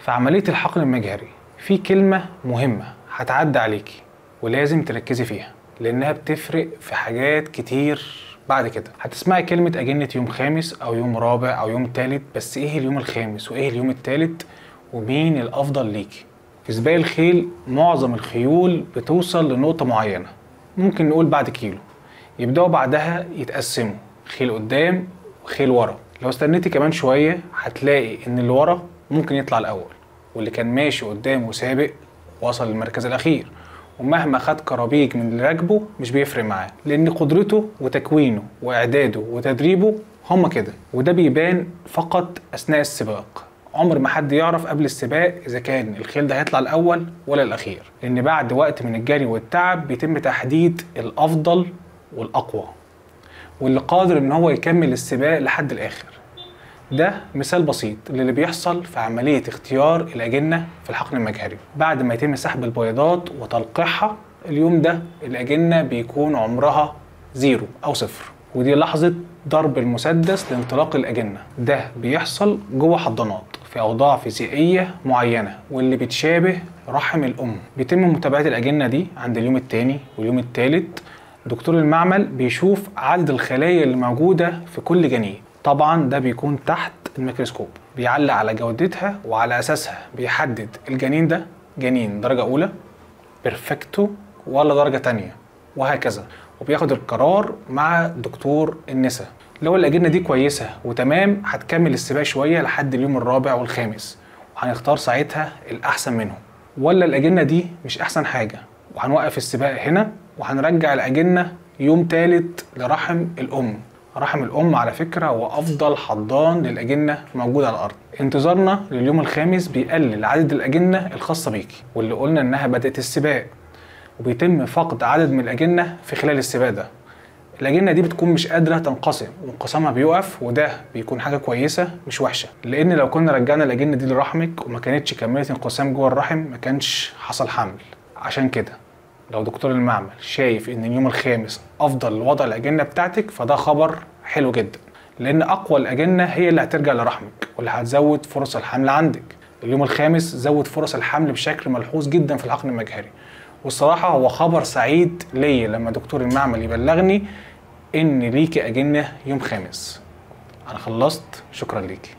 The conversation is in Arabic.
في عملية الحقن المجهري في كلمة مهمة هتعدي عليكي ولازم تركزي فيها، لأنها بتفرق في حاجات كتير. بعد كده هتسمعي كلمة أجنة يوم خامس أو يوم رابع أو يوم تالت، بس إيه اليوم الخامس وإيه اليوم التالت ومين الأفضل ليكي؟ في سباق الخيل معظم الخيول بتوصل لنقطة معينة، ممكن نقول بعد كيلو، يبدأوا بعدها يتقسموا خيل قدام وخيل ورا. لو استنيتي كمان شوية هتلاقي إن اللي ورا ممكن يطلع الأول، واللي كان ماشي قدام وسابق وصل للمركز الأخير، ومهما خد كرابيج من اللي راكبه مش بيفرق معاه، لأن قدرته وتكوينه وإعداده وتدريبه هما كده، وده بيبان فقط أثناء السباق. عمر ما حد يعرف قبل السباق إذا كان الخيل ده هيطلع الأول ولا الأخير، لأن بعد وقت من الجري والتعب بيتم تحديد الأفضل والأقوى واللي قادر إن هو يكمل السباق لحد الآخر. ده مثال بسيط للي بيحصل في عملية اختيار الأجنة في الحقن المجهري. بعد ما يتم سحب البيضات وتلقيحها، اليوم ده الأجنة بيكون عمرها 0 أو 0، ودي لحظة ضرب المسدس لانطلاق الأجنة. ده بيحصل جوه حضانات في أوضاع فيزيائية معينة واللي بتشابه رحم الأم. بيتم متابعة الأجنة دي عند اليوم الثاني واليوم الثالث. دكتور المعمل بيشوف عدد الخلايا اللي موجودة في كل جنين، طبعا ده بيكون تحت الميكروسكوب، بيعلق على جودتها وعلى أساسها بيحدد الجنين ده جنين درجة أولى بيرفكتو ولا درجة تانية وهكذا، وبياخد القرار مع دكتور النساء. لو الأجنة دي كويسة وتمام هتكمل السباق شوية لحد اليوم الرابع والخامس، وهنختار ساعتها الأحسن منهم. ولا الأجنة دي مش أحسن حاجة وهنوقف السباق هنا وهنرجع الأجنة يوم تالت لرحم الأم. رحم الأم على فكرة هو أفضل حضان للأجنة موجودة على الأرض. انتظارنا لليوم الخامس بيقلل عدد الأجنة الخاصة بيكي، واللي قلنا إنها بدأت السباق، وبيتم فقد عدد من الأجنة في خلال السباق ده. الأجنة دي بتكون مش قادرة تنقسم وانقسامها بيقف، وده بيكون حاجة كويسة مش وحشة، لأن لو كنا رجعنا الأجنة دي لرحمك وما كانتش كملت انقسام جوه الرحم ما كانش حصل حمل. عشان كده لو دكتور المعمل شايف ان اليوم الخامس افضل لوضع الاجنه بتاعتك فده خبر حلو جدا، لان اقوى الاجنه هي اللي هترجع لرحمك واللي هتزود فرص الحمل عندك. اليوم الخامس زود فرص الحمل بشكل ملحوظ جدا في الحقن المجهري، والصراحه هو خبر سعيد ليا لما دكتور المعمل يبلغني ان ليكي اجنه يوم خامس. انا خلصت، شكرا ليكي.